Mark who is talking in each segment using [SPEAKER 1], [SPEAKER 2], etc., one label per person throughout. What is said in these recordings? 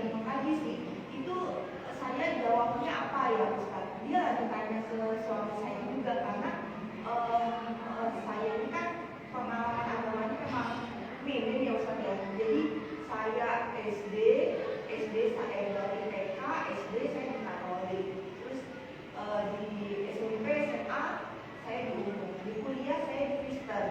[SPEAKER 1] ilmu hadis nih, itu saya jawabnya apa ya Ustaz? Dia lagi tanya ke suami saya juga karena saya ini kan pengalaman agamanya memang minim ya Ustaz ya. Jadi saya SD saya dari TK, SD saya di Katolik, terus di SMP SMA saya di umum, di kuliah saya di Kristen.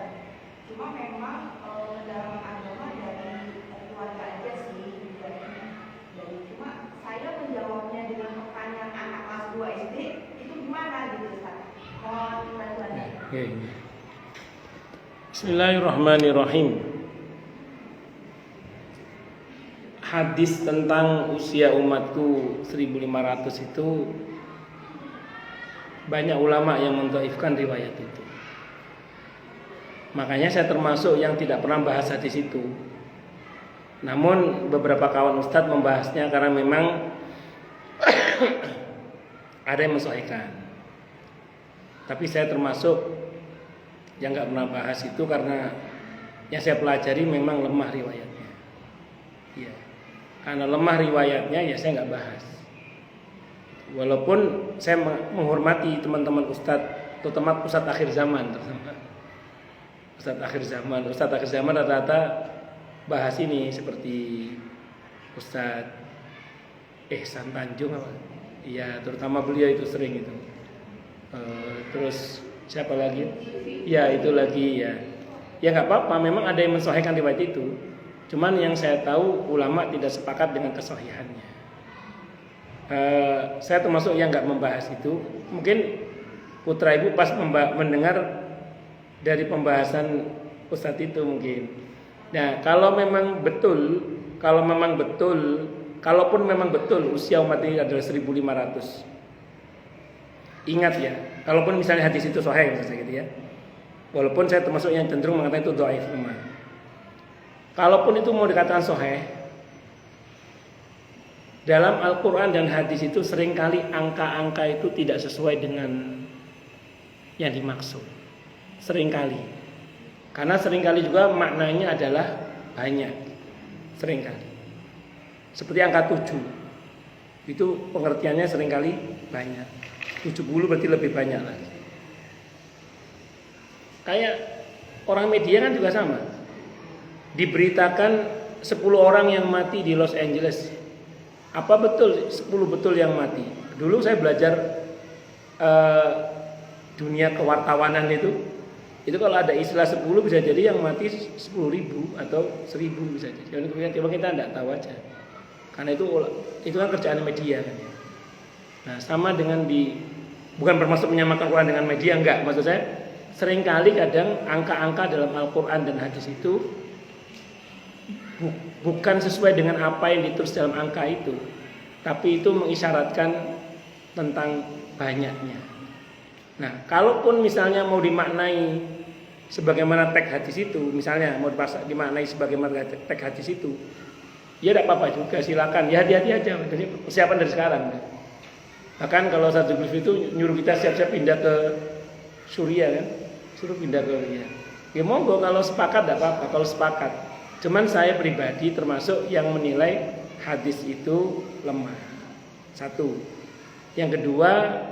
[SPEAKER 1] Cuma memang dalam agama dari keluarga aja sih, dari cuma saya menjawabnya dengan pertanyaan anak kelas 2 SD itu gimana gitu Ustaz? Mohon bantuannya.
[SPEAKER 2] Bismillahirrahmanirrahim. Hadis tentang usia umatku 1500 itu banyak ulama yang mendhaifkan riwayat itu. Makanya saya termasuk yang tidak pernah bahas hadis itu. Namun beberapa kawan ustadz membahasnya karena memang ada yang mensahihkan. Tapi saya termasuk yang nggak pernah bahas itu karena yang saya pelajari memang lemah riwayatnya. Ya. Karena lemah riwayatnya ya saya nggak bahas. Walaupun saya menghormati teman-teman ustadz, terutama ustadz akhir zaman, Ustadz akhir zaman rata-rata bahas ini seperti Ustadz Ihsan Tanjung apa? Iya, terutama beliau itu sering itu. Terus siapa lagi? Ya itu lagi ya. Ya nggak apa-apa, memang ada yang mensahihkan riwayat itu. Cuman yang saya tahu ulama tidak sepakat dengan kesahihannya. Saya termasuk yang nggak membahas itu. Mungkin putra ibu pas mendengar dari pembahasan Ustadz itu mungkin. Nah, kalaupun memang betul usia umat ini adalah 1500. Ingat ya, kalaupun misalnya hadis itu sahih misalnya gitu ya. Walaupun saya termasuk yang cenderung mengatakan itu dhaif memang. Kalaupun itu mau dikatakan sahih, dalam Al-Qur'an dan hadis itu seringkali angka-angka itu tidak sesuai dengan yang dimaksud. Seringkali. Karena seringkali juga maknanya adalah banyak. Seringkali. Seperti angka 7. Itu pengertiannya seringkali banyak. 70 berarti lebih banyak lagi. Kayak orang media kan juga sama. Diberitakan 10 orang yang mati di Los Angeles. Apa betul 10 betul yang mati? Dulu saya belajar dunia kewartawanan itu kalau ada istilah 10 bisa jadi yang mati 10.000 atau 1.000 bisa jadi. Cuma kita tidak tahu aja. Karena itu kan kerjaan media kan. Nah, sama dengan bukan bermaksud menyamakan Quran dengan media, enggak. Maksud saya seringkali kadang angka-angka dalam Al-Qur'an dan hadis itu bukan sesuai dengan apa yang ditulis dalam angka itu, tapi itu mengisyaratkan tentang banyaknya. Nah, kalaupun misalnya mau dimaknai sebagaimana teks hadis itu, misalnya mau dimaknai sebagaimana teks hadis itu, ya tidak apa-apa juga, silakan. Ya hati-hati aja, jadi persiapan dari sekarang. Bahkan kalau Ustaz Zulkifli itu nyuruh kita siap-siap pindah ke Suriah kan, suruh pindah ke Suriah. Ya monggo kalau sepakat tidak apa-apa, kalau sepakat. Cuman saya pribadi termasuk yang menilai hadis itu lemah. Satu. Yang kedua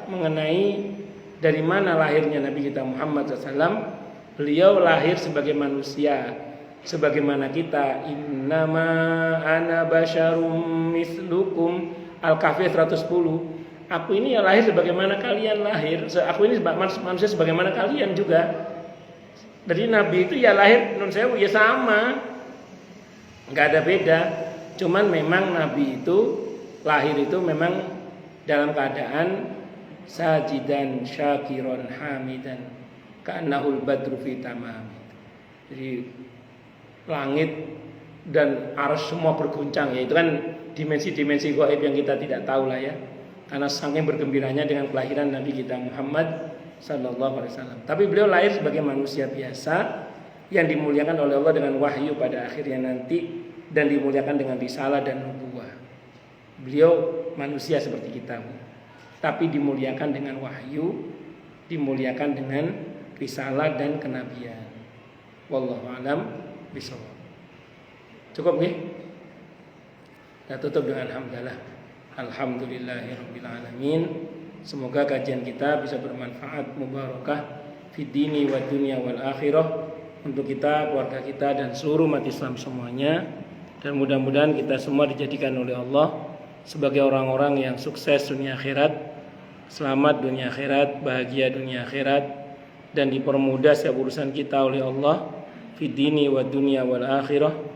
[SPEAKER 2] mengenai dari mana lahirnya Nabi kita Muhammad SAW. Beliau lahir sebagai manusia, sebagaimana kita. Innama ana basyarum mislukum. Al-Kahfi 110. Aku ini ya lahir sebagaimana kalian lahir. Aku ini manusia sebagaimana kalian juga. Jadi Nabi itu ya lahir menurut saya ya sama, nggak ada beda. Cuman memang Nabi itu lahir itu memang dalam keadaan sajidan syakiron hamidan ka'annahul badru fi tamam. Jadi langit dan arsy semua berguncang, ya itu kan dimensi-dimensi gaib yang kita tidak tahu lah ya. Karena saking bergembiranya dengan kelahiran Nabi kita Muhammad sallallahu alaihi wasallam. Tapi beliau lahir sebagai manusia biasa yang dimuliakan oleh Allah dengan wahyu pada akhirnya nanti dan dimuliakan dengan risalah dan nubuwah. Beliau manusia seperti kita, tapi dimuliakan dengan wahyu, dimuliakan dengan risalah dan kenabian. Wallahu a'lam bishawab. Cukup nggih? Kita tutup dengan hamdalah. Alhamdulillahirabbil alamin. Semoga kajian kita bisa bermanfaat, mubarakah fid dini wad dunya wal akhirah untuk kita, keluarga kita dan seluruh umat Islam semuanya. Dan mudah-mudahan kita semua dijadikan oleh Allah sebagai orang-orang yang sukses dunia akhirat, selamat dunia akhirat, bahagia dunia akhirat, dan dipermudah setiap urusan kita oleh Allah fid dini wad dunya wal akhirah.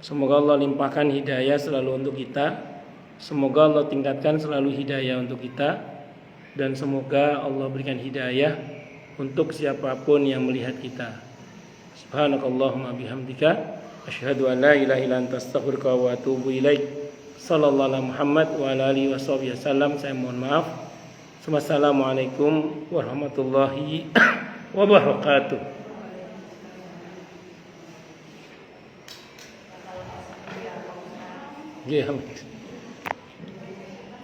[SPEAKER 2] Semoga Allah limpahkan hidayah selalu untuk kita. Semoga Allah tingkatkan selalu hidayah untuk kita, dan semoga Allah berikan hidayah untuk siapapun yang melihat kita. Subhanakallahumma bihamdika asyhadu an la ilaha illa anta astaghfiruka wa atubu ilaik. Sallallahu alaihi Muhammad wa ala alihi wasallam. Saya mohon maaf. Wassalamualaikum warahmatullahi wabarakatuh. Ya.